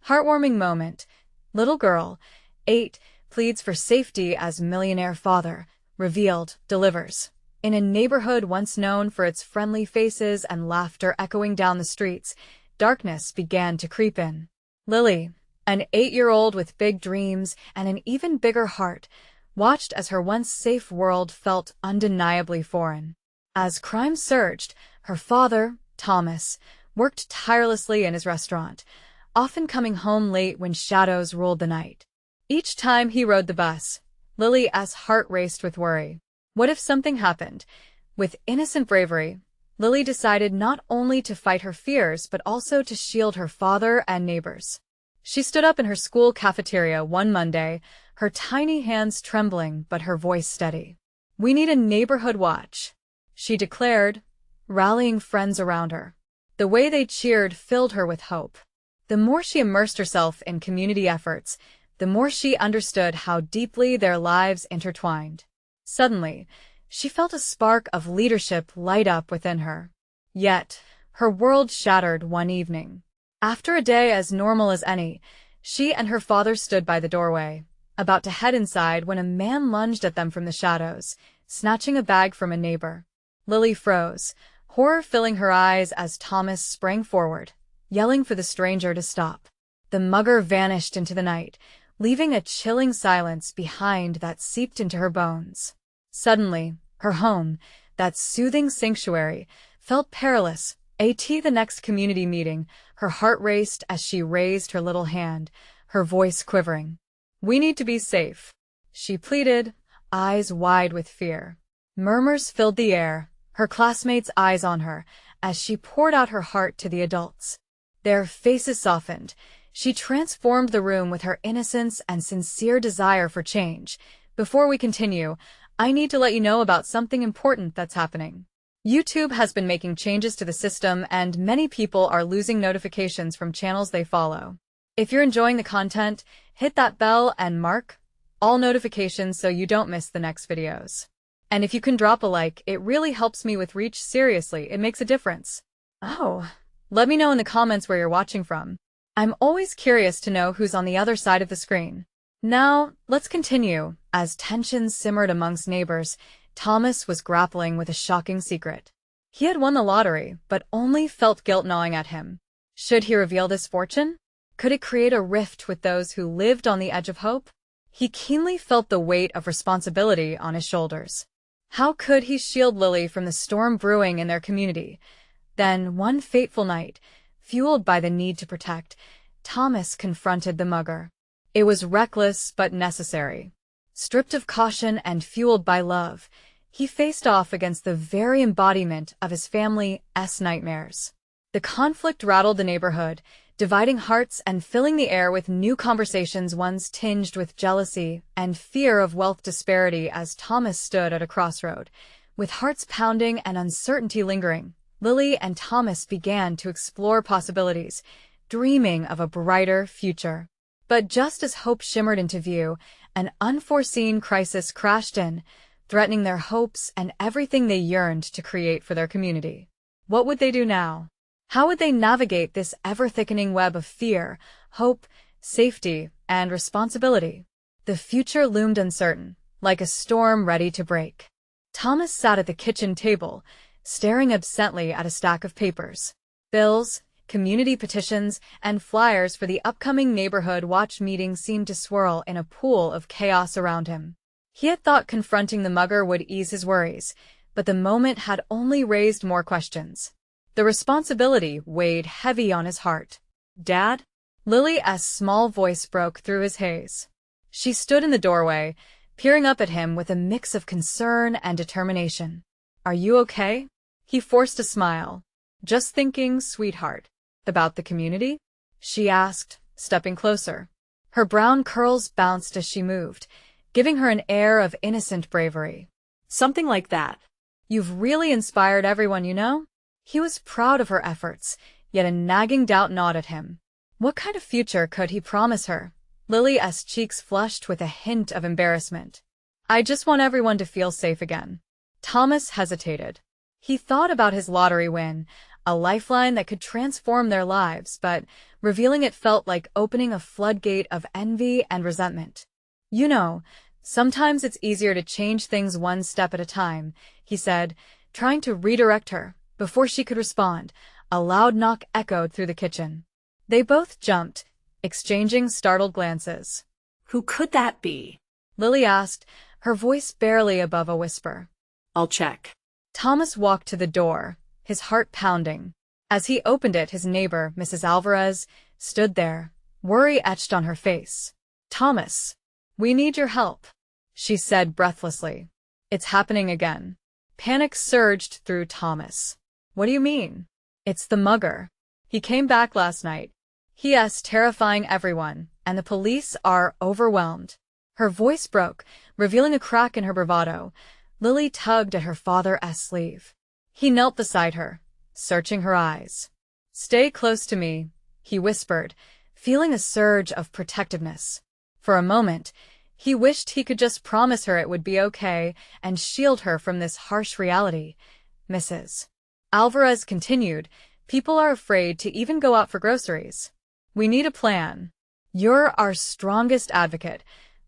Heartwarming moment. Little girl, 8, pleads for safety as millionaire father, revealed, delivers. In a neighborhood once known for its friendly faces and laughter echoing down the streets, darkness began to creep in. Lily, an 8-year-old with big dreams and an even bigger heart, watched as her once safe world felt undeniably foreign. As crime surged, her father, Thomas, worked tirelessly in his restaurant, often coming home late when shadows ruled the night. Each time he rode the bus, Lily's heart raced with worry. What if something happened? With innocent bravery, Lily decided not only to fight her fears but also to shield her father and neighbors. She stood up in her school cafeteria one Monday, her tiny hands trembling but her voice steady. "We need a neighborhood watch," she declared, rallying friends around her. The way they cheered filled her with hope. The more she immersed herself in community efforts, the more she understood how deeply their lives intertwined. Suddenly, she felt a spark of leadership light up within her. Yet, her world shattered one evening. After a day as normal as any, she and her father stood by the doorway, about to head inside when a man lunged at them from the shadows, snatching a bag from a neighbor. Lily froze, horror filling her eyes as Thomas sprang forward, yelling for the stranger to stop. The mugger vanished into the night, leaving a chilling silence behind that seeped into her bones. Suddenly, her home, that soothing sanctuary, felt perilous. The next community meeting, her heart raced as she raised her little hand, her voice quivering. "We need to be safe," she pleaded, eyes wide with fear. Murmurs filled the air, her classmates' eyes on her, as she poured out her heart to the adults. Their faces softened. She transformed the room with her innocence and sincere desire for change. "Before we continue, I need to let you know about something important that's happening. YouTube has been making changes to the system and many people are losing notifications from channels they follow. If you're enjoying the content, hit that bell and mark all notifications so you don't miss the next videos. And if you can drop a like, it really helps me with reach. Seriously, it makes a difference. Oh, let me know in the comments where you're watching from. I'm always curious to know who's on the other side of the screen." Now, let's continue. As tensions simmered amongst neighbors, Thomas was grappling with a shocking secret. He had won the lottery, but only felt guilt gnawing at him. Should he reveal this fortune? Could it create a rift with those who lived on the edge of hope? He keenly felt the weight of responsibility on his shoulders. How could he shield Lily from the storm brewing in their community? Then, one fateful night, fueled by the need to protect, Thomas confronted the mugger. It was reckless but necessary. Stripped of caution and fueled by love, he faced off against the very embodiment of his family's nightmares. The conflict rattled the neighborhood, dividing hearts and filling the air with new conversations once tinged with jealousy and fear of wealth disparity. As Thomas stood at a crossroad, with hearts pounding and uncertainty lingering, Lily and Thomas began to explore possibilities, dreaming of a brighter future. But just as hope shimmered into view, an unforeseen crisis crashed in, threatening their hopes and everything they yearned to create for their community. What would they do now? How would they navigate this ever-thickening web of fear, hope, safety, and responsibility? The future loomed uncertain, like a storm ready to break. Thomas sat at the kitchen table, staring absently at a stack of papers. Bills, community petitions, and flyers for the upcoming neighborhood watch meeting seemed to swirl in a pool of chaos around him. He had thought confronting the mugger would ease his worries, but the moment had only raised more questions. The responsibility weighed heavy on his heart. "Dad?" Lily's small voice broke through his haze. She stood in the doorway, peering up at him with a mix of concern and determination. "Are you okay?" He forced a smile. "Just thinking, sweetheart. About the community?" she asked, stepping closer. Her brown curls bounced as she moved, giving her an air of innocent bravery. "Something like that. You've really inspired everyone you know?" He was proud of her efforts, yet a nagging doubt gnawed at him. What kind of future could he promise her? Lily's cheeks flushed with a hint of embarrassment. "I just want everyone to feel safe again." Thomas hesitated. He thought about his lottery win, a lifeline that could transform their lives, but revealing it felt like opening a floodgate of envy and resentment. "You know, sometimes it's easier to change things one step at a time," he said, trying to redirect her. Before she could respond, a loud knock echoed through the kitchen. They both jumped, exchanging startled glances. "Who could that be?" Lily asked, her voice barely above a whisper. "I'll check." Thomas walked to the door, his heart pounding. As he opened it, his neighbor, Mrs. Alvarez, stood there, worry etched on her face. "Thomas, we need your help," she said breathlessly. "It's happening again." Panic surged through Thomas. "What do you mean?" "It's the mugger. He came back last night. He's terrifying everyone, and the police are overwhelmed." Her voice broke, revealing a crack in her bravado. Lily tugged at her father's sleeve. He knelt beside her, searching her eyes. "Stay close to me," he whispered, feeling a surge of protectiveness. For a moment, he wished he could just promise her it would be okay and shield her from this harsh reality. "Mrs. Alvarez continued, people are afraid to even go out for groceries. We need a plan. You're our strongest advocate.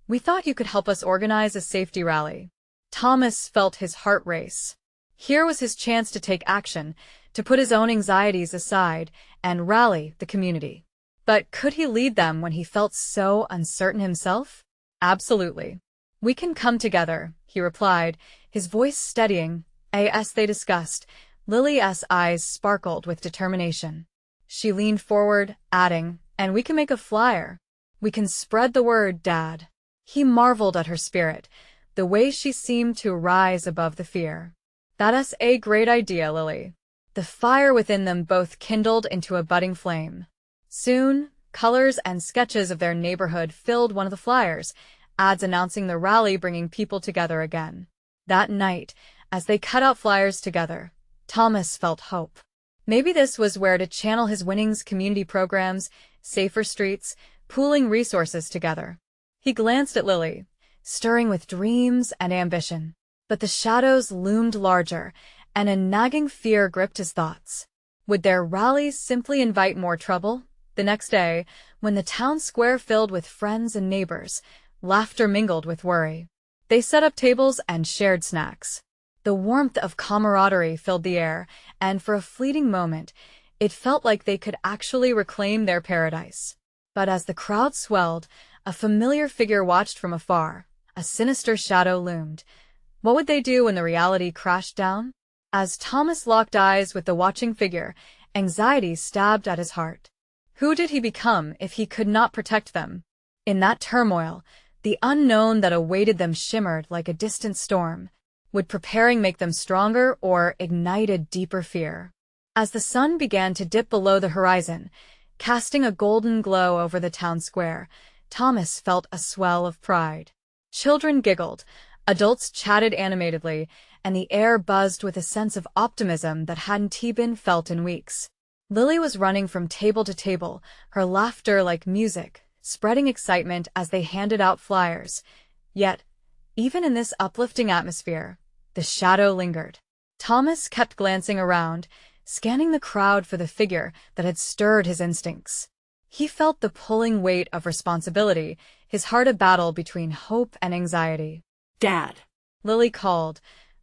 We thought you could help us organize a safety rally." Thomas felt his heart race. Here was his chance to take action, to put his own anxieties aside and rally the community. But could he lead them when he felt so uncertain himself? "Absolutely. We can come together," he replied, his voice steadying. As they discussed, Lily's eyes sparkled with determination. She leaned forward, adding, "And we can make a flyer. We can spread the word, Dad." He marveled at her spirit, the way she seemed to rise above the fear. "That's a great idea, Lily." The fire within them both kindled into a budding flame. Soon, colors and sketches of their neighborhood filled one of the flyers, ads announcing the rally, bringing people together again. That night, as they cut out flyers together, Thomas felt hope. Maybe this was where to channel his winnings: community programs, safer streets, pooling resources together. He glanced at Lily, stirring with dreams and ambition. But the shadows loomed larger, and a nagging fear gripped his thoughts. Would their rallies simply invite more trouble? The next day, when the town square filled with friends and neighbors, laughter mingled with worry. They set up tables and shared snacks. The warmth of camaraderie filled the air, and for a fleeting moment, it felt like they could actually reclaim their paradise. But as the crowd swelled, a familiar figure watched from afar. A sinister shadow loomed. What would they do when the reality crashed down? As Thomas locked eyes with the watching figure, anxiety stabbed at his heart. Who did he become if he could not protect them? In that turmoil, the unknown that awaited them shimmered like a distant storm. Would preparing make them stronger or ignite a deeper fear? As the sun began to dip below the horizon, casting a golden glow over the town square, Thomas felt a swell of pride. Children giggled, adults chatted animatedly, and the air buzzed with a sense of optimism that hadn't been felt in weeks. Lily was running from table to table, her laughter like music, spreading excitement as they handed out flyers. Yet, even in this uplifting atmosphere, the shadow lingered. Thomas kept glancing around, scanning the crowd for the figure that had stirred his instincts. He felt the pulling weight of responsibility, his heart a battle between hope and anxiety. "Dad," Lily called,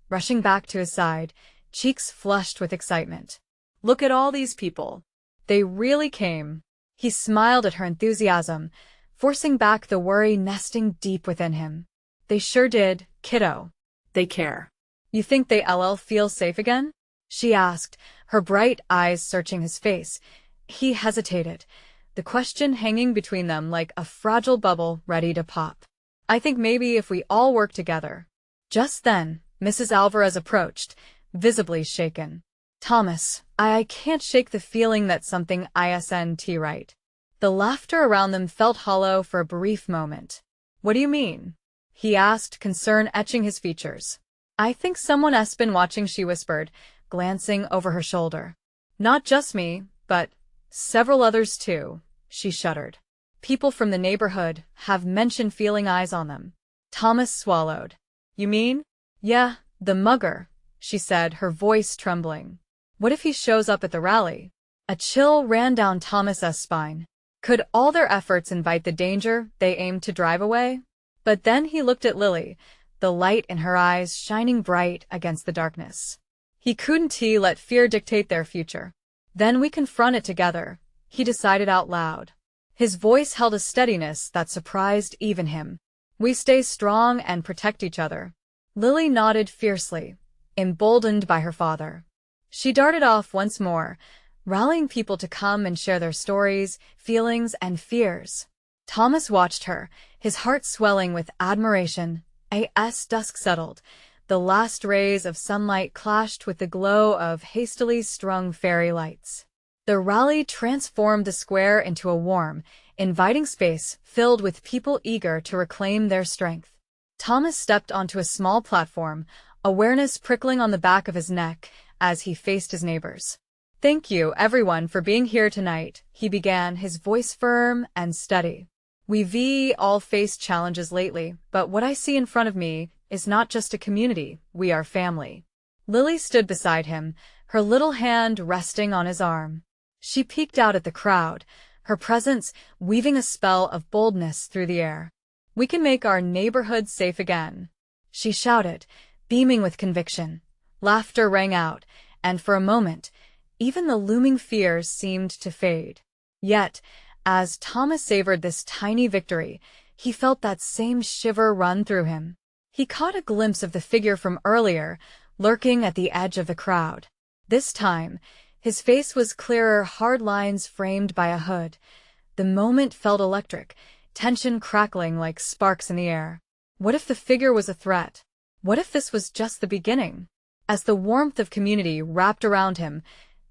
rushing back to his side, cheeks flushed with excitement. "look at all these people." They really came. He smiled at her enthusiasm, forcing back the worry nesting deep within him. "They sure did, kiddo." "They care." "You think they'll feel safe again?" she asked, her bright eyes searching his face. He hesitated, the question hanging between them like a fragile bubble ready to pop. "I think maybe if we all work together." Just then, Mrs. Alvarez approached, visibly shaken. "Thomas, I can't shake the feeling that something isn't right." The laughter around them felt hollow for a brief moment. "What do you mean?" he asked, concern etching his features. "I think someone's been watching," she whispered, glancing over her shoulder. "Not just me, but several others too," she shuddered. "People from the neighborhood have mentioned feeling eyes on them." Thomas swallowed. "You mean?" "Yeah, the mugger," she said, her voice trembling. What if he shows up at the rally? A chill ran down Thomas's spine. Could all their efforts invite the danger they aimed to drive away? But then he looked at Lily, the light in her eyes shining bright against the darkness. He couldn't let fear dictate their future. Then we confront it together, he decided out loud. His voice held a steadiness that surprised even him. We stay strong and protect each other. Lily nodded fiercely, emboldened by her father. She darted off once more, rallying people to come and share their stories, feelings, and fears. Thomas watched her, his heart swelling with admiration. As dusk settled, the last rays of sunlight clashed with the glow of hastily strung fairy lights. The rally transformed the square into a warm, inviting space filled with people eager to reclaim their strength. Thomas stepped onto a small platform, awareness prickling on the back of his neck as he faced his neighbors. "Thank you, everyone, for being here tonight," he began, his voice firm and steady. "We've all faced challenges lately, but what I see in front of me is not just a community, we are family." Lily stood beside him, her little hand resting on his arm. She peeked out at the crowd, her presence weaving a spell of boldness through the air. "We can make our neighborhood safe again," she shouted, beaming with conviction. Laughter rang out, and for a moment, even the looming fears seemed to fade. Yet, as Thomas savored this tiny victory, he felt that same shiver run through him. He caught a glimpse of the figure from earlier, lurking at the edge of the crowd. This time, his face was clearer, hard lines framed by a hood. The moment felt electric, tension crackling like sparks in the air. What if the figure was a threat? What if this was just the beginning? As the warmth of community wrapped around him,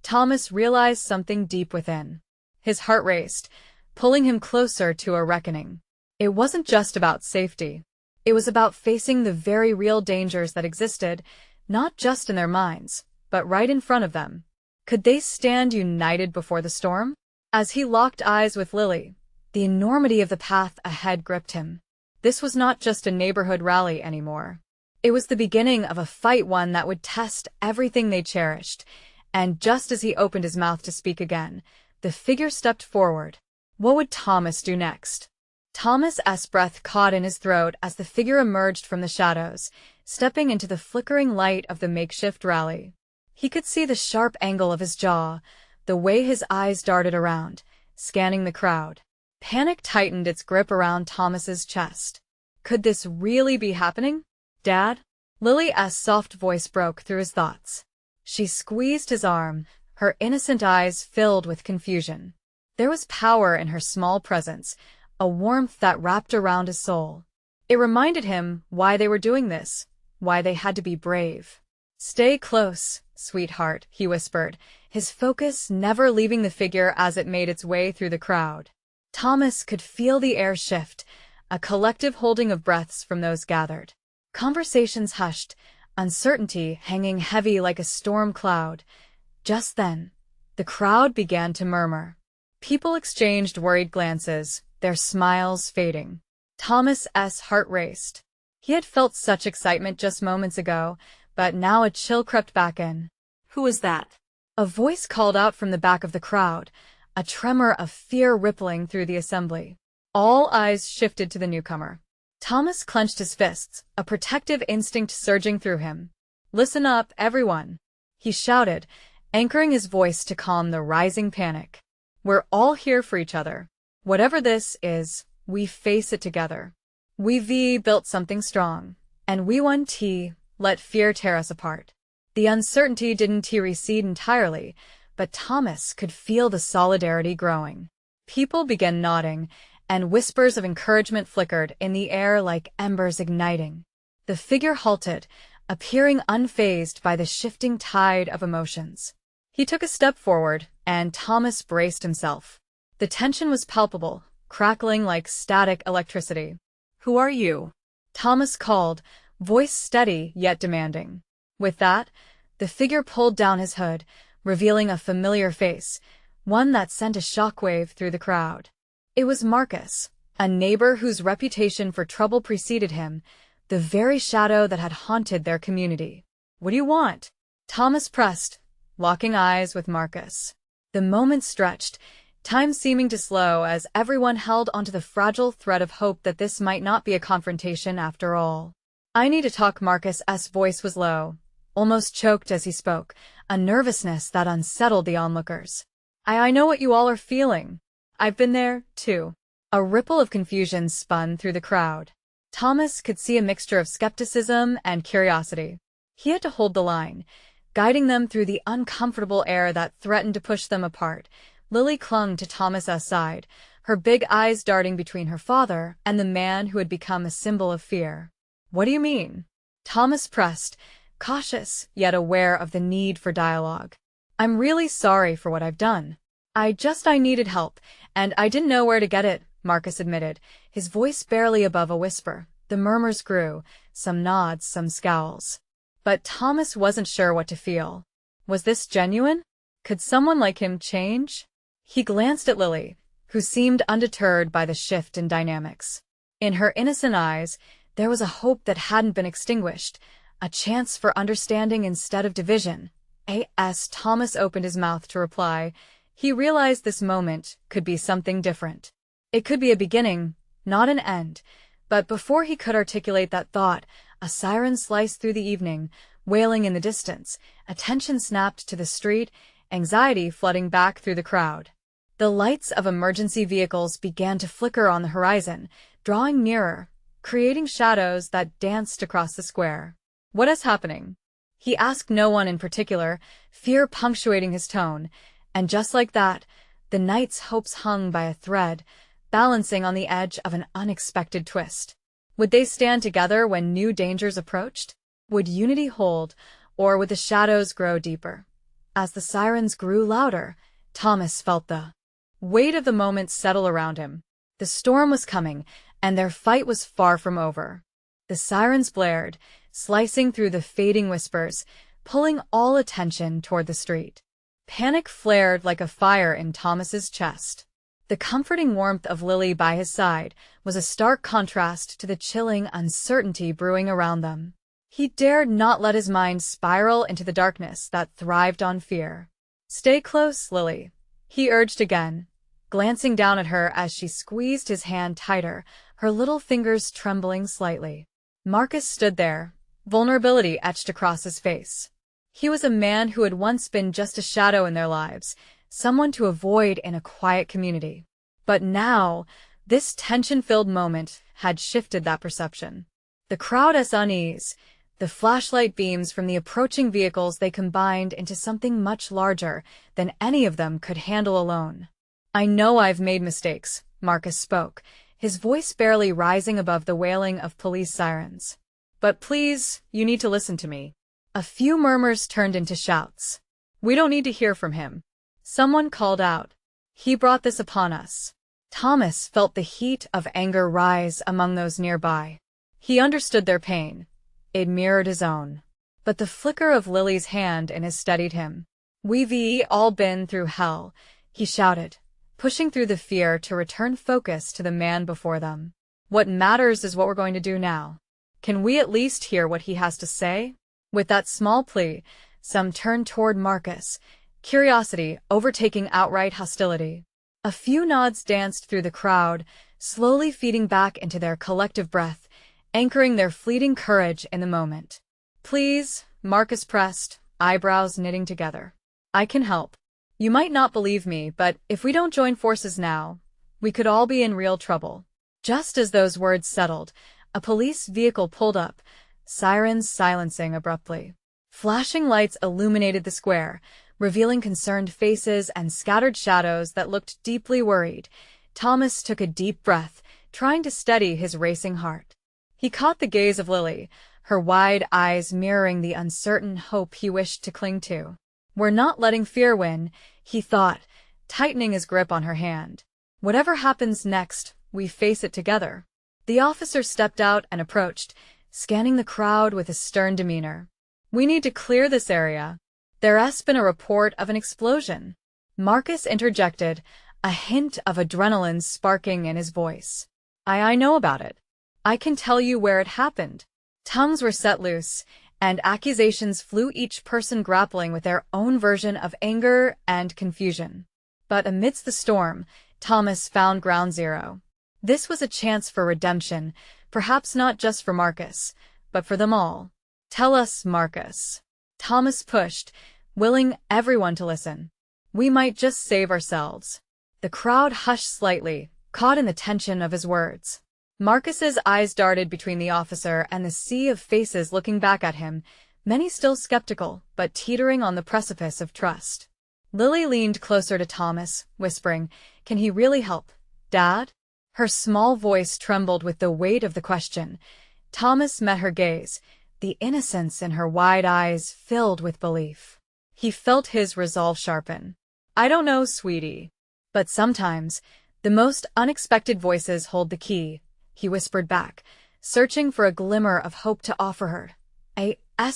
Thomas realized something deep within. His heart raced, pulling him closer to a reckoning. It wasn't just about safety. It was about facing the very real dangers that existed, not just in their minds, but right in front of them. Could they stand united before the storm? As he locked eyes with Lily, the enormity of the path ahead gripped him. This was not just a neighborhood rally anymore. It was the beginning of a fight, one that would test everything they cherished. And just as he opened his mouth to speak again, the figure stepped forward. What would Thomas do next? Thomas's breath caught in his throat as the figure emerged from the shadows, stepping into the flickering light of the makeshift rally. He could see the sharp angle of his jaw, the way his eyes darted around, scanning the crowd. Panic tightened its grip around Thomas's chest. Could this really be happening? "Dad?" Lily's soft voice broke through his thoughts. She squeezed his arm, her innocent eyes filled with confusion. There was power in her small presence, a warmth that wrapped around his soul. It reminded him why they were doing this, why they had to be brave. "Stay close, sweetheart," he whispered, his focus never leaving the figure as it made its way through the crowd. Thomas could feel the air shift, a collective holding of breaths from those gathered. Conversations hushed, uncertainty hanging heavy like a storm cloud. Just then, the crowd began to murmur. People exchanged worried glances, their smiles fading. Thomas's heart raced. He had felt such excitement just moments ago, but now a chill crept back in. "Who is that?" A voice called out from the back of the crowd, a tremor of fear rippling through the assembly. All eyes shifted to the newcomer. Thomas clenched his fists, a protective instinct surging through him. "Listen up, everyone," he shouted, anchoring his voice to calm the rising panic. "We're all here for each other. Whatever this is, we face it together. We've built something strong, and we won't let fear tear us apart." The uncertainty didn't recede entirely, but Thomas could feel the solidarity growing. People began nodding, and whispers of encouragement flickered in the air like embers igniting. The figure halted, appearing unfazed by the shifting tide of emotions. He took a step forward, and Thomas braced himself. The tension was palpable, crackling like static electricity. "Who are you?" Thomas called, voice steady yet demanding. With that, the figure pulled down his hood, revealing a familiar face, one that sent a shockwave through the crowd. It was Marcus, a neighbor whose reputation for trouble preceded him, the very shadow that had haunted their community. "What do you want?" Thomas pressed, locking eyes with Marcus. The moment stretched, time seeming to slow as everyone held onto the fragile thread of hope that this might not be a confrontation after all. "I need to talk." Marcus's voice was low, almost choked as he spoke, a nervousness that unsettled the onlookers. I know what you all are feeling. I've been there, too." A ripple of confusion spun through the crowd. Thomas could see a mixture of skepticism and curiosity. He had to hold the line, guiding them through the uncomfortable air that threatened to push them apart. Lily clung to Thomas's side, her big eyes darting between her father and the man who had become a symbol of fear. "What do you mean?" Thomas pressed, cautious yet aware of the need for dialogue. "I'm really sorry for what I've done. I needed help, and I didn't know where to get it," Marcus admitted, his voice barely above a whisper. The murmurs grew, some nods, some scowls. But Thomas wasn't sure what to feel. Was this genuine? Could someone like him change? He glanced at Lily, who seemed undeterred by the shift in dynamics. In her innocent eyes, there was a hope that hadn't been extinguished, a chance for understanding instead of division. As Thomas opened his mouth to reply, he realized this moment could be something different. It could be a beginning, not an end. But before he could articulate that thought, a siren sliced through the evening, wailing in the distance. Attention snapped to the street, anxiety flooding back through the crowd. The lights of emergency vehicles began to flicker on the horizon, drawing nearer, creating shadows that danced across the square. "What is happening?" He asked no one in particular, fear punctuating his tone. And just like that, the night's hopes hung by a thread, balancing on the edge of an unexpected twist. Would they stand together when new dangers approached? Would unity hold, or would the shadows grow deeper? As the sirens grew louder, Thomas felt the weight of the moment settle around him. The storm was coming, and their fight was far from over. The sirens blared, slicing through the fading whispers, pulling all attention toward the street. Panic flared like a fire in Thomas's chest. The comforting warmth of Lily by his side was a stark contrast to the chilling uncertainty brewing around them. He dared not let his mind spiral into the darkness that thrived on fear. "Stay close, Lily," he urged again, glancing down at her as she squeezed his hand tighter, her little fingers trembling slightly. Marcus stood there, vulnerability etched across his face. He was a man who had once been just a shadow in their lives, someone to avoid in a quiet community. But now, this tension-filled moment had shifted that perception. The crowd's unease, the flashlight beams from the approaching vehicles, they combined into something much larger than any of them could handle alone. "I know I've made mistakes," Marcus spoke, his voice barely rising above the wailing of police sirens. "But please, you need to listen to me." A few murmurs turned into shouts. "We don't need to hear from him," someone called out. "He brought this upon us." Thomas felt the heat of anger rise among those nearby. He understood their pain. It mirrored his own. But the flicker of Lily's hand in his steadied him. "We've all been through hell," he shouted, pushing through the fear to return focus to the man before them. "What matters is what we're going to do now. Can we at least hear what he has to say?" With that small plea, some turned toward Marcus, curiosity overtaking outright hostility. A few nods danced through the crowd, slowly feeding back into their collective breath, anchoring their fleeting courage in the moment. "Please," Marcus pressed, eyebrows knitting together. "I can help. You might not believe me, but if we don't join forces now, we could all be in real trouble." Just as those words settled, a police vehicle pulled up, sirens silencing abruptly. Flashing lights illuminated the square, revealing concerned faces and scattered shadows that looked deeply worried. Thomas took a deep breath, trying to steady his racing heart. He caught the gaze of Lily, her wide eyes mirroring the uncertain hope he wished to cling to. "We're not letting fear win," he thought, tightening his grip on her hand. "Whatever happens next, we face it together." The officer stepped out and approached, scanning the crowd with a stern demeanor. "We need to clear this area. There's been a report of an explosion." Marcus interjected, a hint of adrenaline sparking in his voice. I know about it. I can tell you where it happened." Tongues were set loose, and accusations flew, each person grappling with their own version of anger and confusion. But amidst the storm, Thomas found ground zero. This was a chance for redemption, perhaps not just for Marcus, but for them all. "Tell us, Marcus." Thomas pushed, willing everyone to listen. "We might just save ourselves." The crowd hushed slightly, caught in the tension of his words. Marcus's eyes darted between the officer and the sea of faces looking back at him, many still skeptical, but teetering on the precipice of trust. Lily leaned closer to Thomas, whispering, "Can he really help, Dad?" Her small voice trembled with the weight of the question. Thomas met her gaze, the innocence in her wide eyes filled with belief. He felt his resolve sharpen. "I don't know, sweetie. But sometimes, the most unexpected voices hold the key," he whispered back, searching for a glimmer of hope to offer her.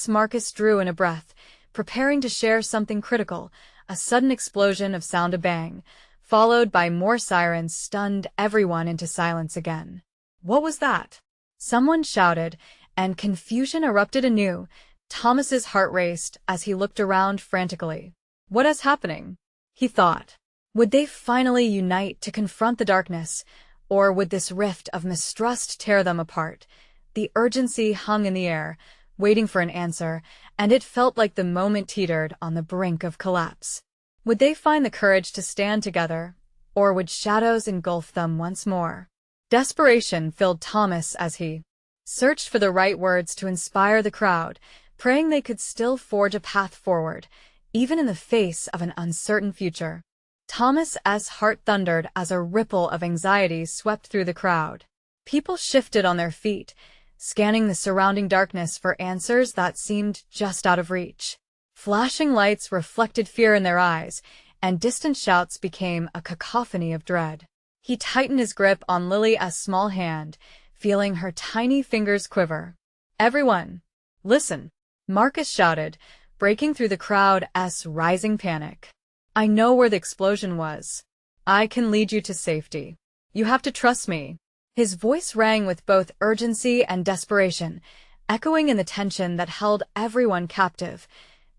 Marcus drew in a breath, preparing to share something critical. A sudden explosion of sound, a bang, followed by more sirens, stunned everyone into silence again. "What was that?" someone shouted, and confusion erupted anew. Thomas's heart raced as he looked around frantically. "What is happening?" he thought. Would they finally unite to confront the darkness, or would this rift of mistrust tear them apart? The urgency hung in the air, waiting for an answer, and it felt like the moment teetered on the brink of collapse. Would they find the courage to stand together, or would shadows engulf them once more? Desperation filled Thomas as he searched for the right words to inspire the crowd, praying they could still forge a path forward, even in the face of an uncertain future. Thomas's heart thundered as a ripple of anxiety swept through the crowd. People shifted on their feet, scanning the surrounding darkness for answers that seemed just out of reach. Flashing lights reflected fear in their eyes, and distant shouts became a cacophony of dread. He tightened his grip on Lily's small hand, feeling her tiny fingers quiver. "Everyone, listen," Marcus shouted, breaking through the crowd's rising panic. "I know where the explosion was. I can lead you to safety. You have to trust me." His voice rang with both urgency and desperation, echoing in the tension that held everyone captive.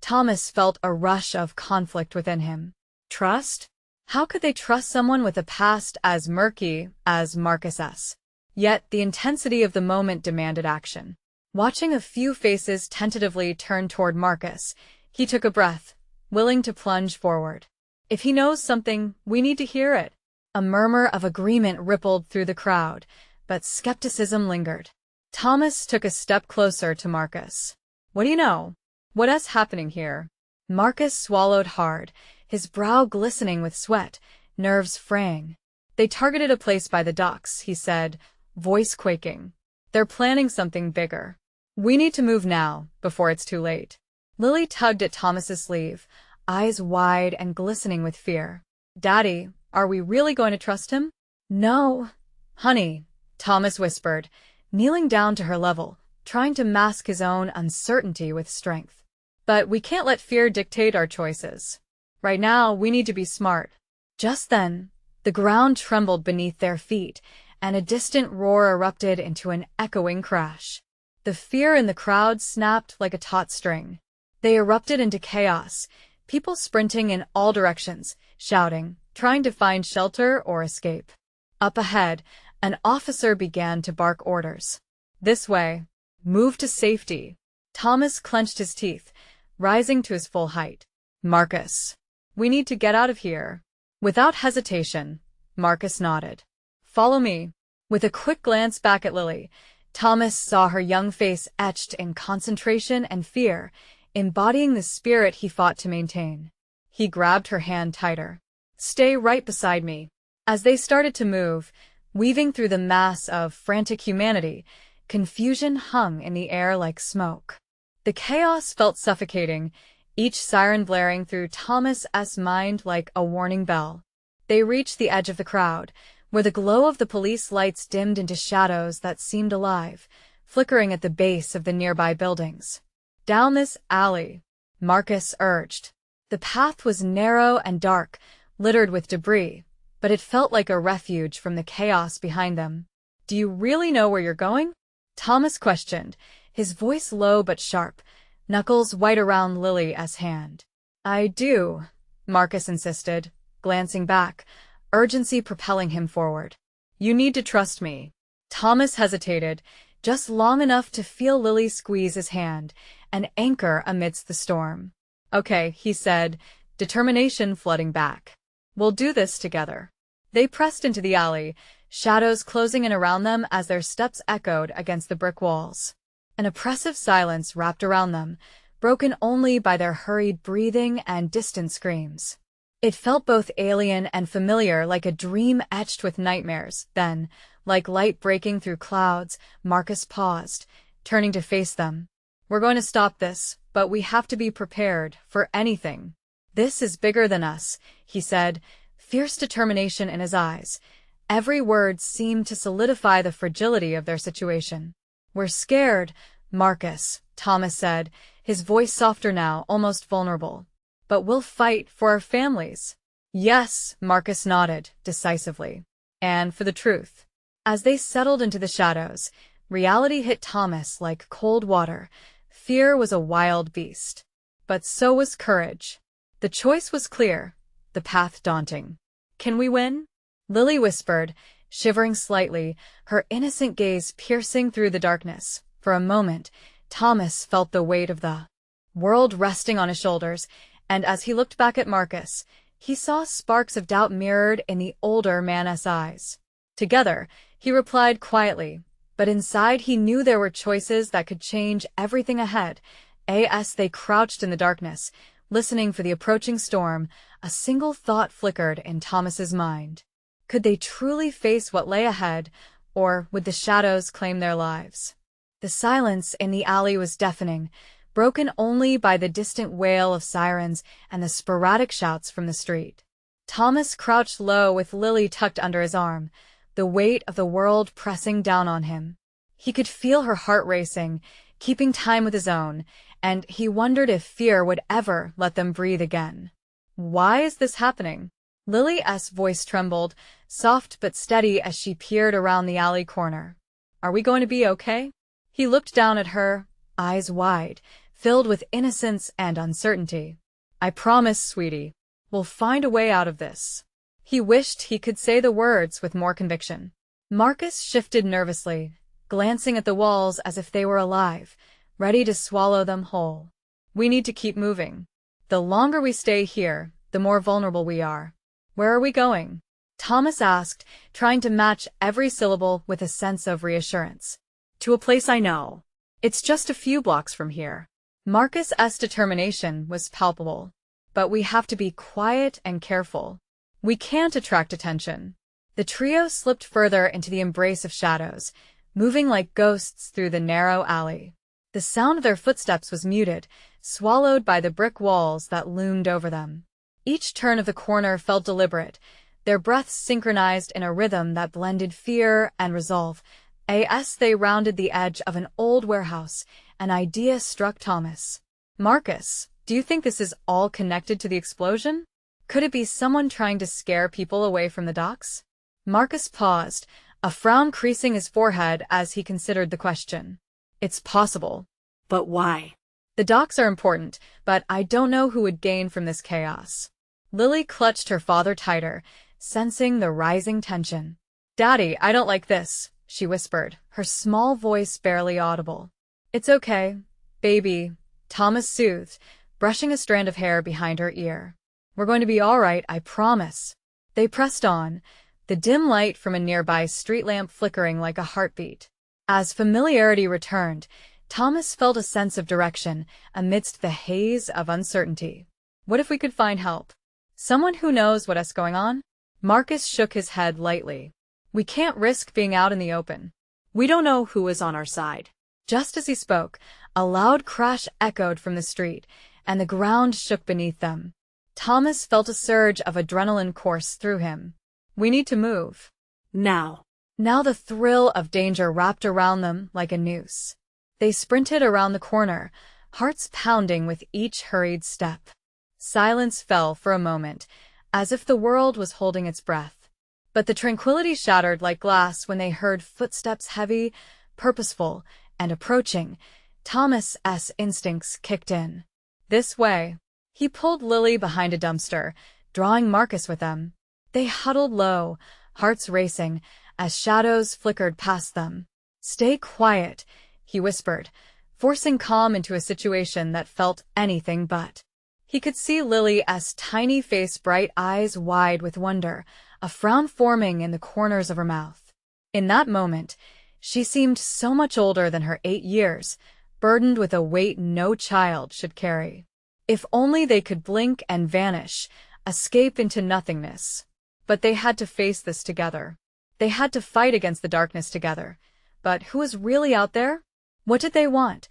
Thomas felt a rush of conflict within him. Trust? How could they trust someone with a past as murky as Marcus's? Yet the intensity of the moment demanded action. Watching a few faces tentatively turn toward Marcus, he took a breath, willing to plunge forward. "If he knows something, we need to hear it." A murmur of agreement rippled through the crowd, but skepticism lingered. Thomas took a step closer to Marcus. "What do you know? What is happening here?" Marcus swallowed hard, his brow glistening with sweat, nerves fraying. "They targeted a place by the docks," he said, voice quaking. "They're planning something bigger. We need to move now, before it's too late." Lily tugged at Thomas's sleeve, eyes wide and glistening with fear. "Daddy, are we really going to trust him?" "No, honey," Thomas whispered, kneeling down to her level, trying to mask his own uncertainty with strength. "But we can't let fear dictate our choices. Right now, we need to be smart." Just then, the ground trembled beneath their feet, and a distant roar erupted into an echoing crash. The fear in the crowd snapped like a taut string. They erupted into chaos, people sprinting in all directions, shouting, trying to find shelter or escape. Up ahead, an officer began to bark orders. "This way. Move to safety." Thomas clenched his teeth, rising to his full height. "Marcus, we need to get out of here." Without hesitation, Marcus nodded. "Follow me." With a quick glance back at Lily, Thomas saw her young face etched in concentration and fear, embodying the spirit he fought to maintain. He grabbed her hand tighter. "Stay right beside me." As they started to move, weaving through the mass of frantic humanity, confusion hung in the air like smoke. The chaos felt suffocating, each siren blaring through Thomas's mind like a warning bell. They reached the edge of the crowd, where the glow of the police lights dimmed into shadows that seemed alive, flickering at the base of the nearby buildings. "Down this alley," Marcus urged. The path was narrow and dark, littered with debris, but it felt like a refuge from the chaos behind them. "Do you really know where you're going?" Thomas questioned, his voice low but sharp, knuckles white around Lily's hand. "I do," Marcus insisted, glancing back, urgency propelling him forward. "You need to trust me." Thomas hesitated, just long enough to feel Lily squeeze his hand, an anchor amidst the storm. "Okay," he said, determination flooding back. "We'll do this together." They pressed into the alley, shadows closing in around them as their steps echoed against the brick walls. An oppressive silence wrapped around them, broken only by their hurried breathing and distant screams. It felt both alien and familiar, like a dream etched with nightmares. Then, like light breaking through clouds, Marcus paused, turning to face them. "We're going to stop this, but we have to be prepared for anything. This is bigger than us," he said, fierce determination in his eyes. Every word seemed to solidify the fragility of their situation. "We're scared, Marcus," Thomas said, his voice softer now, almost vulnerable. "But we'll fight for our families." "Yes," Marcus nodded, decisively. "And for the truth." As they settled into the shadows, reality hit Thomas like cold water. Fear was a wild beast. But so was courage. The choice was clear, the path daunting. "Can we win?" Lily whispered, shivering slightly, her innocent gaze piercing through the darkness. For a moment, Thomas felt the weight of the world resting on his shoulders, and as he looked back at Marcus, he saw sparks of doubt mirrored in the older man's eyes. Together, he replied quietly, but inside he knew there were choices that could change everything ahead. As they crouched in the darkness, listening for the approaching storm, a single thought flickered in Thomas's mind. Could they truly face what lay ahead, or would the shadows claim their lives? The silence in the alley was deafening, broken only by the distant wail of sirens and the sporadic shouts from the street. Thomas crouched low with Lily tucked under his arm, the weight of the world pressing down on him. He could feel her heart racing, keeping time with his own, and he wondered if fear would ever let them breathe again. "Why is this happening?" Lily's voice trembled, soft but steady as she peered around the alley corner. "Are we going to be okay?" He looked down at her, eyes wide, filled with innocence and uncertainty. "I promise, sweetie, we'll find a way out of this." He wished he could say the words with more conviction. Marcus shifted nervously, glancing at the walls as if they were alive, ready to swallow them whole. "We need to keep moving. The longer we stay here, the more vulnerable we are." "Where are we going?" Thomas asked, trying to match every syllable with a sense of reassurance. "To a place I know. It's just a few blocks from here." Marcus's determination was palpable. "But we have to be quiet and careful. We can't attract attention." The trio slipped further into the embrace of shadows, moving like ghosts through the narrow alley. The sound of their footsteps was muted, swallowed by the brick walls that loomed over them. Each turn of the corner felt deliberate, their breaths synchronized in a rhythm that blended fear and resolve. As they rounded the edge of an old warehouse, an idea struck Thomas. "Marcus, do you think this is all connected to the explosion? Could it be someone trying to scare people away from the docks?" Marcus paused, a frown creasing his forehead as he considered the question. "It's possible." "But why?" "The docks are important, but I don't know who would gain from this chaos." Lily clutched her father tighter, sensing the rising tension. "Daddy, I don't like this," she whispered, her small voice barely audible. "It's okay, baby," Thomas soothed, brushing a strand of hair behind her ear. "We're going to be all right, I promise." They pressed on, the dim light from a nearby street lamp flickering like a heartbeat. As familiarity returned, Thomas felt a sense of direction amidst the haze of uncertainty. "What if we could find help? Someone who knows what's going on?" Marcus shook his head lightly. "We can't risk being out in the open. We don't know who is on our side." Just as he spoke, a loud crash echoed from the street, and the ground shook beneath them. Thomas felt a surge of adrenaline course through him. "We need to move." Now. Now the thrill of danger wrapped around them like a noose. They sprinted around the corner, hearts pounding with each hurried step. Silence fell for a moment, as if the world was holding its breath. But the tranquility shattered like glass when they heard footsteps heavy, purposeful, and approaching, Thomas's instincts kicked in. This way. He pulled Lily behind a dumpster, drawing Marcus with them. They huddled low, hearts racing, as shadows flickered past them. "Stay quiet," he whispered, forcing calm into a situation that felt anything but. He could see Lily's tiny face, bright eyes wide with wonder, a frown forming in the corners of her mouth. In that moment, she seemed so much older than her 8 years, burdened with a weight no child should carry. If only they could blink and vanish, escape into nothingness. But they had to face this together. They had to fight against the darkness together. But who was really out there? What did they want?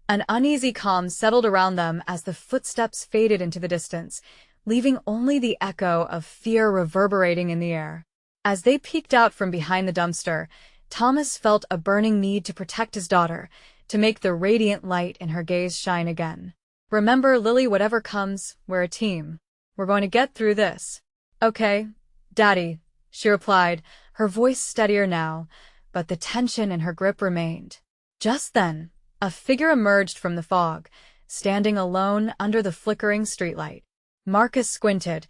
An uneasy calm settled around them as the footsteps faded into the distance, leaving only the echo of fear reverberating in the air. As they peeked out from behind the dumpster, Thomas felt a burning need to protect his daughter, to make the radiant light in her gaze shine again. "Remember, Lily, whatever comes, we're a team. We're going to get through this." "Okay, Daddy," she replied, her voice steadier now, but the tension in her grip remained. Just then, a figure emerged from the fog, standing alone under the flickering streetlight. Marcus squinted,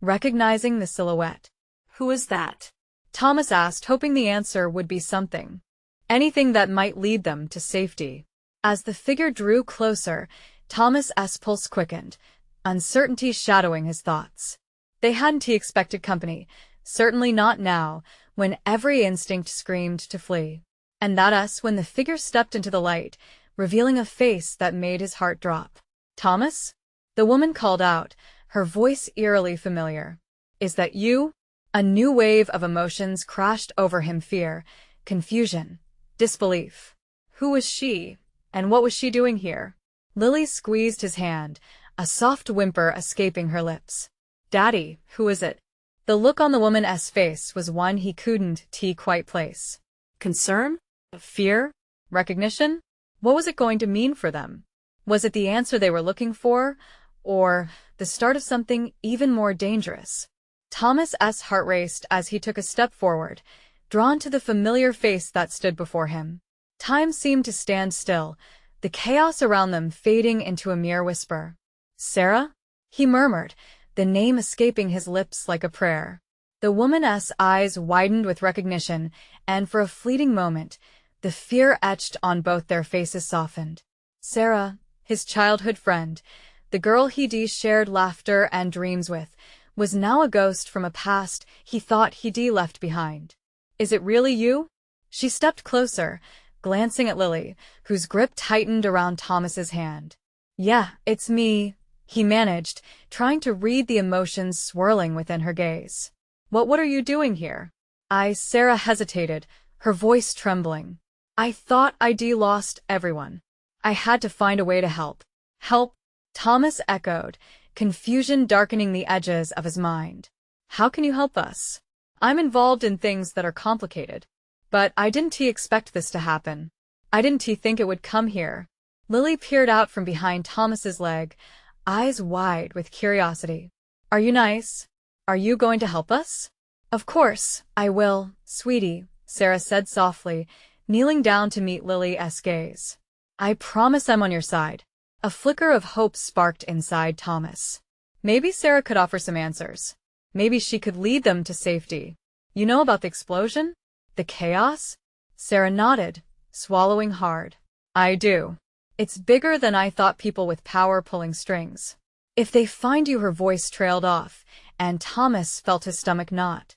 recognizing the silhouette. Who is that? Thomas asked, hoping the answer would be something. Anything that might lead them to safety. As the figure drew closer, Thomas's pulse quickened, uncertainty shadowing his thoughts. They hadn't expected company, certainly not now, when every instinct screamed to flee. And that's when the figure stepped into the light, revealing a face that made his heart drop. "Thomas?" The woman called out, her voice eerily familiar. "Is that you?" A new wave of emotions crashed over him: fear, confusion, disbelief. Who was she, and what was she doing here? Lily squeezed his hand, a soft whimper escaping her lips. "Daddy, who is it?" The look on the woman's face was one he couldn't quite place. Concern? Fear? Recognition? What was it going to mean for them? Was it the answer they were looking for, or the start of something even more dangerous? Thomas's heart raced as he took a step forward, drawn to the familiar face that stood before him. Time seemed to stand still, the chaos around them fading into a mere whisper. "Sarah?" he murmured, the name escaping his lips like a prayer. The woman's eyes widened with recognition, and for a fleeting moment, the fear etched on both their faces softened. Sarah, his childhood friend, the girl he'd shared laughter and dreams with, was now a ghost from a past he thought he'd left behind. "Is it really you?" She stepped closer, glancing at Lily, whose grip tightened around Thomas's hand. "Yeah, it's me," he managed, trying to read the emotions swirling within her gaze. What are you doing here?" Sarah hesitated, her voice trembling. "I thought I'd lost everyone. I had to find a way to help." "Help?" Thomas echoed, confusion darkening the edges of his mind. "How can you help us? I'm involved in things that are complicated. But I didn't expect this to happen. I didn't think it would come here." Lily peered out from behind Thomas's leg, eyes wide with curiosity. "Are you nice? Are you going to help us?" "Of course, I will, sweetie," Sarah said softly, kneeling down to meet Lily's gaze. "I promise I'm on your side." A flicker of hope sparked inside Thomas. Maybe Sarah could offer some answers. Maybe she could lead them to safety. "You know about the explosion? The chaos?" Sarah nodded, swallowing hard. "I do. It's bigger than I thought, people with power pulling strings. If they find you," her voice trailed off, and Thomas felt his stomach knot.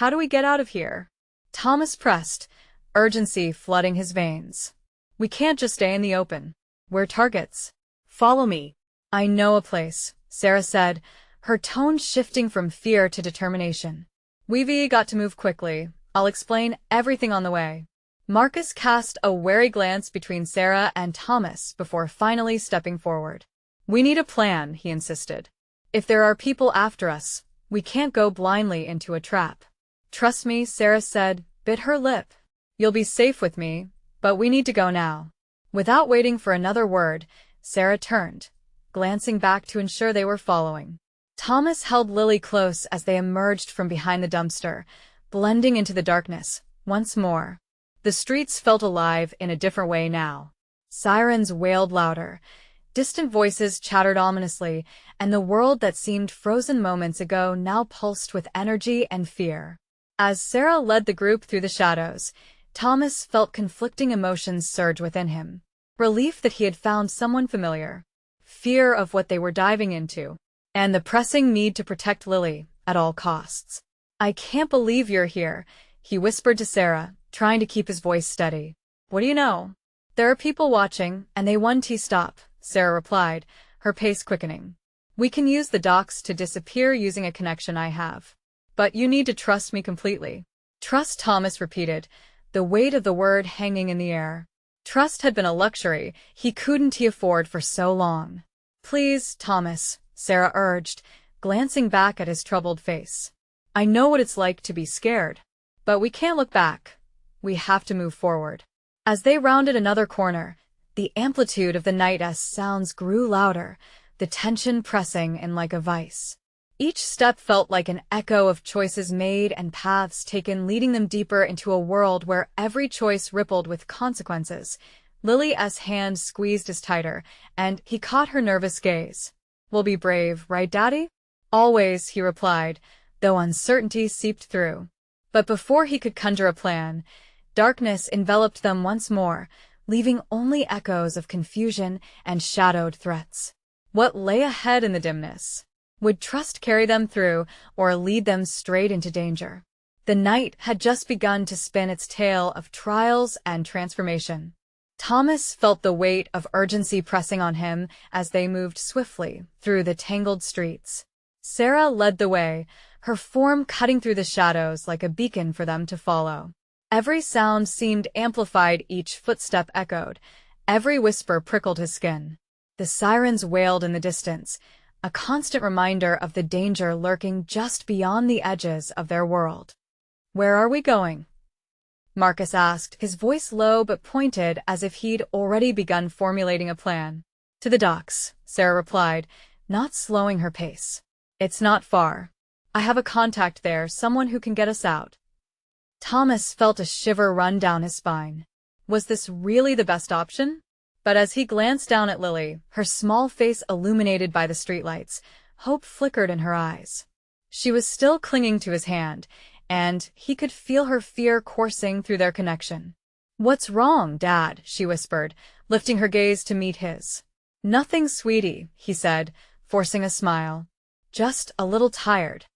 "How do we get out of here?" Thomas pressed, urgency flooding his veins. "We can't just stay in the open. We're targets. Follow me." "I know a place," Sarah said, her tone shifting from fear to determination. "We've got to move quickly. I'll explain everything on the way." Marcus cast a wary glance between Sarah and Thomas before finally stepping forward. "We need a plan," he insisted. "If there are people after us, we can't go blindly into a trap." "Trust me," Sarah said, bit her lip. "You'll be safe with me, but we need to go now." Without waiting for another word, Sarah turned, glancing back to ensure they were following. Thomas held Lily close as they emerged from behind the dumpster, blending into the darkness once more. The streets felt alive in a different way now. Sirens wailed louder. Distant voices chattered ominously, and the world that seemed frozen moments ago now pulsed with energy and fear. As Sarah led the group through the shadows, Thomas felt conflicting emotions surge within him. Relief that he had found someone familiar, fear of what they were diving into, and the pressing need to protect Lily at all costs. "I can't believe you're here," he whispered to Sarah, trying to keep his voice steady. "What do you know?" "There are people watching, and they want to stop," Sarah replied, her pace quickening. "We can use the docks to disappear using a connection I have. But you need to trust me completely." "Trust," Thomas repeated, the weight of the word hanging in the air. Trust had been a luxury he couldn't afford for so long. "Please, Thomas," Sarah urged, glancing back at his troubled face. "I know what it's like to be scared. But we can't look back. We have to move forward." As they rounded another corner, the amplitude of the night's sounds grew louder, the tension pressing in like a vice. Each step felt like an echo of choices made and paths taken, leading them deeper into a world where every choice rippled with consequences. Lily's hand squeezed his tighter, and he caught her nervous gaze. "We'll be brave, right, Daddy?" "Always," he replied, though uncertainty seeped through. But before he could conjure a plan, darkness enveloped them once more, leaving only echoes of confusion and shadowed threats. What lay ahead in the dimness? Would trust carry them through, or lead them straight into danger? The night had just begun to spin its tale of trials and transformation. Thomas felt the weight of urgency pressing on him as they moved swiftly through the tangled streets. Sarah led the way, her form cutting through the shadows like a beacon for them to follow. Every sound seemed amplified, each footstep echoed, every whisper prickled his skin. The sirens wailed in the distance, a constant reminder of the danger lurking just beyond the edges of their world. "Where are we going?" Marcus asked, his voice low but pointed as if he'd already begun formulating a plan. "To the docks," Sarah replied, not slowing her pace. "It's not far. I have a contact there, someone who can get us out." Thomas felt a shiver run down his spine. Was this really the best option? But as he glanced down at Lily, her small face illuminated by the streetlights, hope flickered in her eyes. She was still clinging to his hand, and he could feel her fear coursing through their connection. "What's wrong, Dad?" she whispered, lifting her gaze to meet his. "Nothing, sweetie," he said, forcing a smile. "Just a little tired."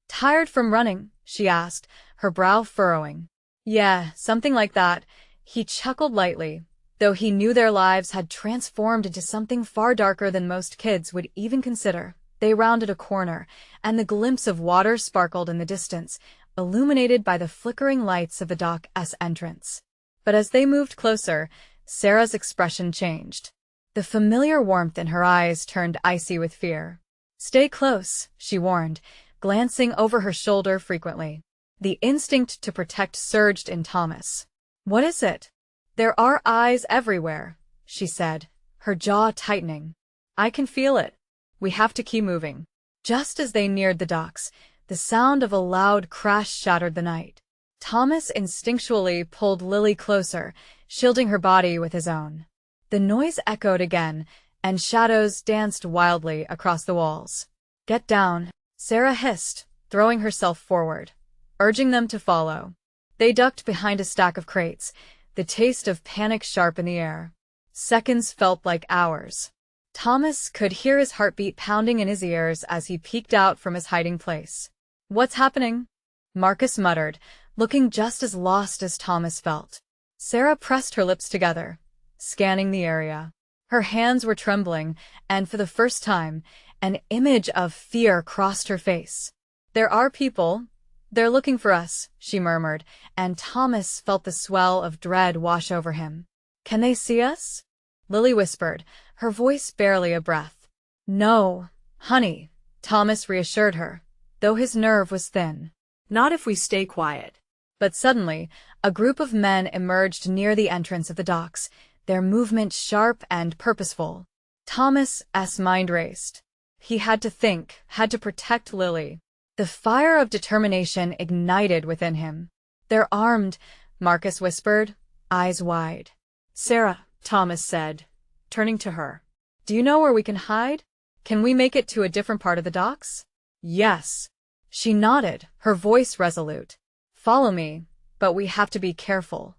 "Tired from running?" she asked, her brow furrowing. "Yeah, something like that." He chuckled lightly, though he knew their lives had transformed into something far darker than most kids would even consider. They rounded a corner, and the glimpse of water sparkled in the distance, illuminated by the flickering lights of the dock's entrance. But as they moved closer, Sarah's expression changed. The familiar warmth in her eyes turned icy with fear. "Stay close," she warned, glancing over her shoulder frequently. The instinct to protect surged in Thomas. "What is it?" "There are eyes everywhere," she said, her jaw tightening. "I can feel it. We have to keep moving." Just as they neared the docks, the sound of a loud crash shattered the night. Thomas instinctually pulled Lily closer, shielding her body with his own. The noise echoed again, and shadows danced wildly across the walls. "Get down," Sarah hissed, throwing herself forward, urging them to follow. They ducked behind a stack of crates, the taste of panic sharp in the air. Seconds felt like hours. Thomas could hear his heartbeat pounding in his ears as he peeked out from his hiding place. "What's happening?" Marcus muttered, looking just as lost as Thomas felt. Sarah pressed her lips together, scanning the area. Her hands were trembling, and for the first time, an image of fear crossed her face. "There are people. They're looking for us," she murmured, and Thomas felt the swell of dread wash over him. "Can they see us?" Lily whispered, her voice barely a breath. "No, honey," Thomas reassured her, though his nerve was thin. "Not if we stay quiet." But suddenly, a group of men emerged near the entrance of the docks, their movement sharp and purposeful. Thomas's mind raced. He had to think, had to protect Lily. The fire of determination ignited within him. "They're armed," Marcus whispered, eyes wide. "Sarah," Thomas said, turning to her. Do you know where we can hide? Can we make it to a different part of the docks? Yes. She nodded, her voice resolute. Follow me, but we have to be careful.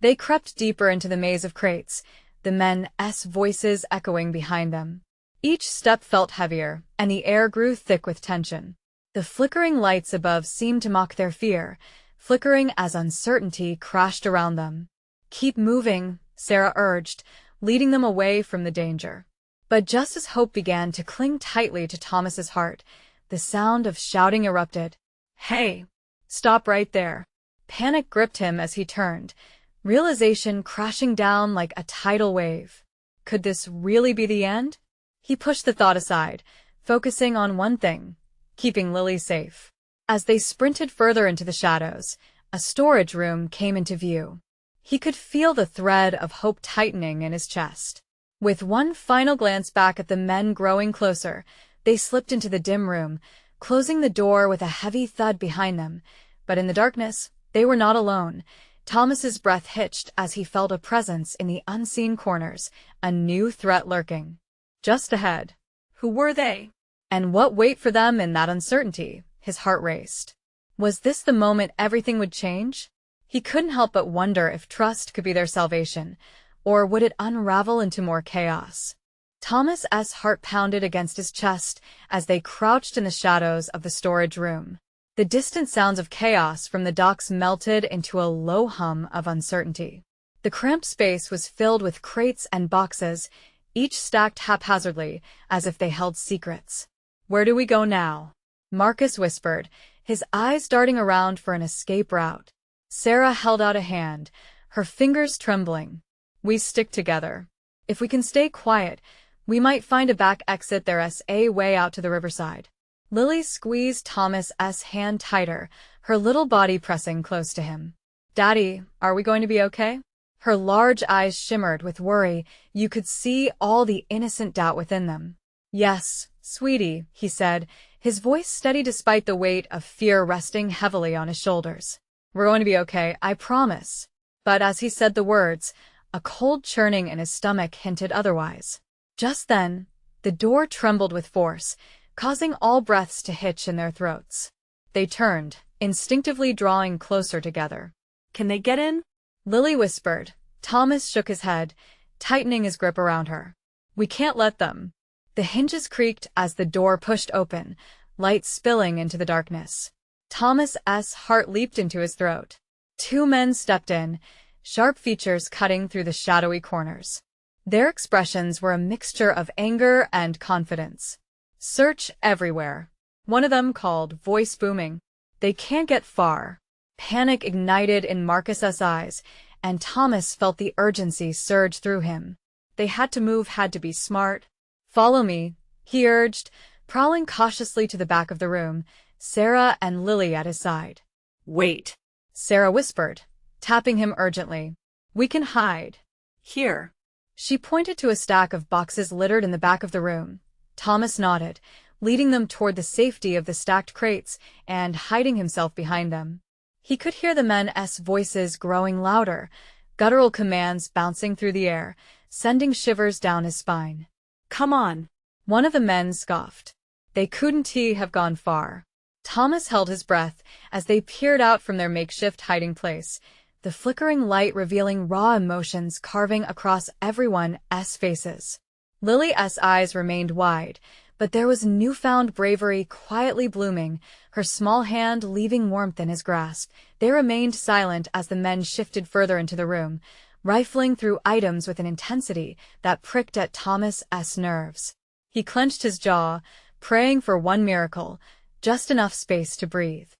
They crept deeper into the maze of crates, the men's voices echoing behind them. Each step felt heavier, and the air grew thick with tension. The flickering lights above seemed to mock their fear, flickering as uncertainty crashed around them. Keep moving, Sarah urged, leading them away from the danger. But just as hope began to cling tightly to Thomas's heart, the sound of shouting erupted. Hey! Stop right there. Panic gripped him as he turned, realization crashing down like a tidal wave. Could this really be the end? He pushed the thought aside, focusing on one thing, keeping Lily safe. As they sprinted further into the shadows, a storage room came into view. He could feel the thread of hope tightening in his chest. With one final glance back at the men growing closer, they slipped into the dim room, closing the door with a heavy thud behind them. But in the darkness, they were not alone. Thomas's breath hitched as he felt a presence in the unseen corners, a new threat lurking. Just ahead. Who were they? And what wait for them in that uncertainty? His heart raced. Was this the moment everything would change? He couldn't help but wonder if trust could be their salvation, or would it unravel into more chaos? Thomas's heart pounded against his chest as they crouched in the shadows of the storage room. The distant sounds of chaos from the docks melted into a low hum of uncertainty. The cramped space was filled with crates and boxes, each stacked haphazardly, as if they held secrets. Where do we go now? Marcus whispered, his eyes darting around for an escape route. Sarah held out a hand, her fingers trembling. We stick together. If we can stay quiet, we might find a back exit. There's a way out to the riverside. Lily squeezed Thomas's hand tighter, her little body pressing close to him. Daddy, are we going to be okay? Her large eyes shimmered with worry. You could see all the innocent doubt within them. Yes, sweetie, he said, his voice steady despite the weight of fear resting heavily on his shoulders. We're going to be okay, I promise. But as he said the words, a cold churning in his stomach hinted otherwise. Just then, the door trembled with force, causing all breaths to hitch in their throats. They turned, instinctively drawing closer together. Can they get in? Lily whispered. Thomas shook his head, tightening his grip around her. We can't let them. The hinges creaked as the door pushed open, light spilling into the darkness. Thomas's heart leaped into his throat. Two men stepped in, sharp features cutting through the shadowy corners. Their expressions were a mixture of anger and confidence. Search everywhere. One of them called, voice booming. They can't get far. Panic ignited in Marcus's eyes, and Thomas felt the urgency surge through him. They had to move, had to be smart. Follow me, he urged, prowling cautiously to the back of the room, Sarah and Lily at his side. Wait, Sarah whispered, tapping him urgently. We can hide. Here. She pointed to a stack of boxes littered in the back of the room. Thomas nodded, leading them toward the safety of the stacked crates and hiding himself behind them. He could hear the men's voices growing louder, guttural commands bouncing through the air, sending shivers down his spine. Come on. One of the men scoffed. They couldn't have gone far. Thomas held his breath as they peered out from their makeshift hiding place, the flickering light revealing raw emotions carving across everyone's faces. Lily's eyes remained wide, but there was newfound bravery quietly blooming, her small hand leaving warmth in his grasp. They remained silent as the men shifted further into the room, rifling through items with an intensity that pricked at Thomas's nerves. He clenched his jaw, praying for one miracle, just enough space to breathe.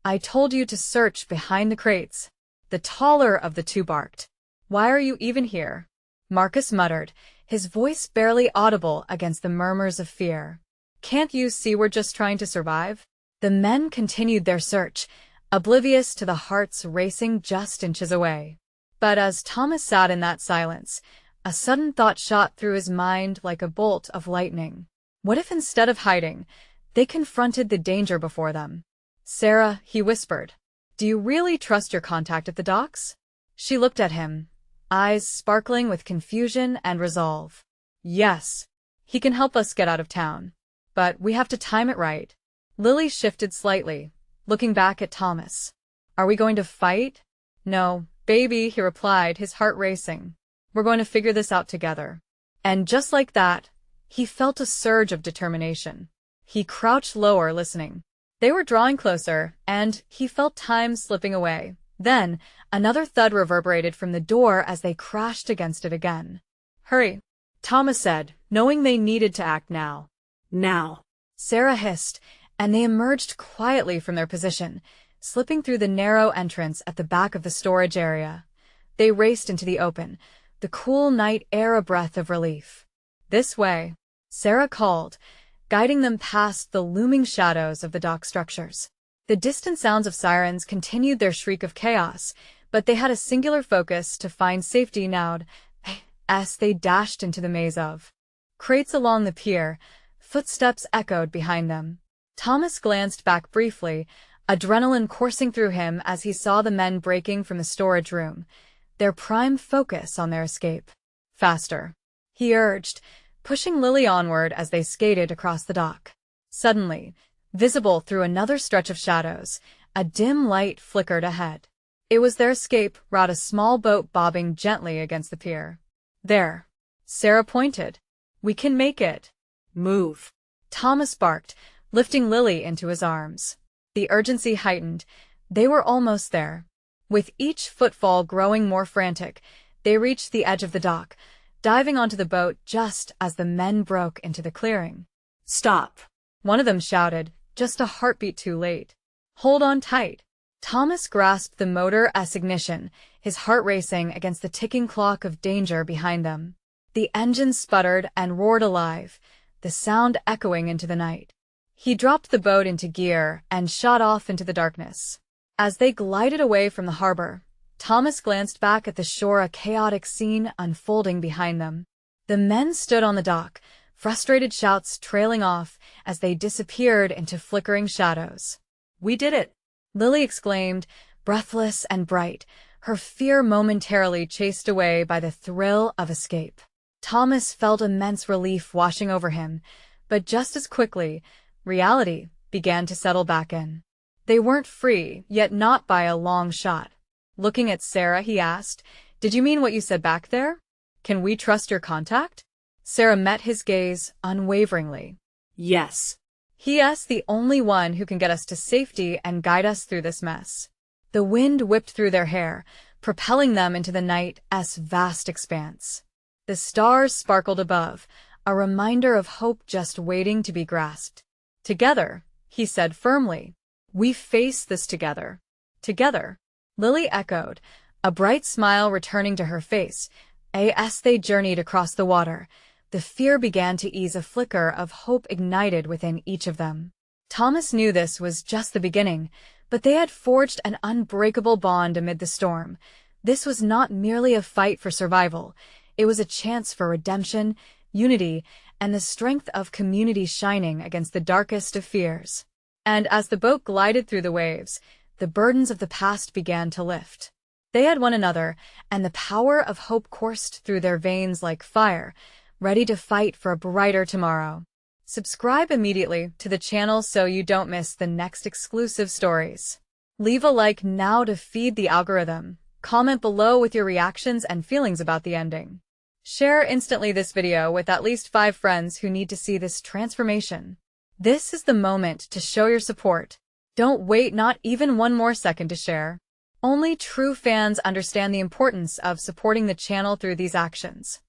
I told you to search behind the crates. The taller of the two barked. Why are you even here? Marcus muttered, his voice barely audible against the murmurs of fear. Can't you see we're just trying to survive? The men continued their search, oblivious to the hearts racing just inches away. But as Thomas sat in that silence, a sudden thought shot through his mind like a bolt of lightning. What if instead of hiding, they confronted the danger before them? Sarah, he whispered, do you really trust your contact at the docks? She looked at him, eyes sparkling with confusion and resolve. Yes, he can help us get out of town. But we have to time it right. Lily shifted slightly, looking back at Thomas. Are we going to fight? No, baby, he replied, his heart racing. We're going to figure this out together. And just like that, he felt a surge of determination. He crouched lower, listening. They were drawing closer, and he felt time slipping away. Then, another thud reverberated from the door as they crashed against it again. Hurry, Thomas said, knowing they needed to act now. Now. Sarah hissed, and they emerged quietly from their position, slipping through the narrow entrance at the back of the storage area. They raced into the open, the cool night air a breath of relief. This way, Sarah called, guiding them past the looming shadows of the dock structures. The distant sounds of sirens continued their shriek of chaos, but they had a singular focus to find safety now as they dashed into the maze of crates along the pier. Footsteps echoed behind them. Thomas glanced back briefly, adrenaline coursing through him as he saw the men breaking from the storage room, their prime focus on their escape. Faster, he urged, pushing Lily onward as they skated across the dock. Suddenly, visible through another stretch of shadows, a dim light flickered ahead. It was their escape route, a small boat bobbing gently against the pier. There, Sarah pointed. We can make it. Move. Thomas barked, lifting Lily into his arms. The urgency heightened. They were almost there. With each footfall growing more frantic, they reached the edge of the dock, diving onto the boat just as the men broke into the clearing. Stop. One of them shouted, just a heartbeat too late. Hold on tight. Thomas grasped the motor as ignition, his heart racing against the ticking clock of danger behind them. The engine sputtered and roared alive, the sound echoing into the night. He dropped the boat into gear and shot off into the darkness. As they glided away from the harbor, Thomas glanced back at the shore, a chaotic scene unfolding behind them. The men stood on the dock, frustrated shouts trailing off as they disappeared into flickering shadows. We did it, Lily exclaimed, breathless and bright, her fear momentarily chased away by the thrill of escape. Thomas felt immense relief washing over him, but just as quickly, reality began to settle back in. They weren't free, yet not by a long shot. Looking at Sarah, he asked, Did you mean what you said back there? Can we trust your contact? Sarah met his gaze unwaveringly. Yes. He is the only one who can get us to safety and guide us through this mess. The wind whipped through their hair, propelling them into the night's vast expanse. The stars sparkled above, a reminder of hope just waiting to be grasped. Together, he said firmly. We face this together. Together. Lily echoed, a bright smile returning to her face. As they journeyed across the water, the fear began to ease, a flicker of hope ignited within each of them. Thomas knew this was just the beginning, but they had forged an unbreakable bond amid the storm. This was not merely a fight for survival. It was a chance for redemption, unity, and the strength of community shining against the darkest of fears. And as the boat glided through the waves, the burdens of the past began to lift. They had one another, and the power of hope coursed through their veins like fire, ready to fight for a brighter tomorrow. Subscribe immediately to the channel so you don't miss the next exclusive stories. Leave a like now to feed the algorithm. Comment below with your reactions and feelings about the ending. Share instantly this video with at least 5 friends who need to see this transformation. This is the moment to show your support. Don't wait not even one more second to share. Only true fans understand the importance of supporting the channel through these actions.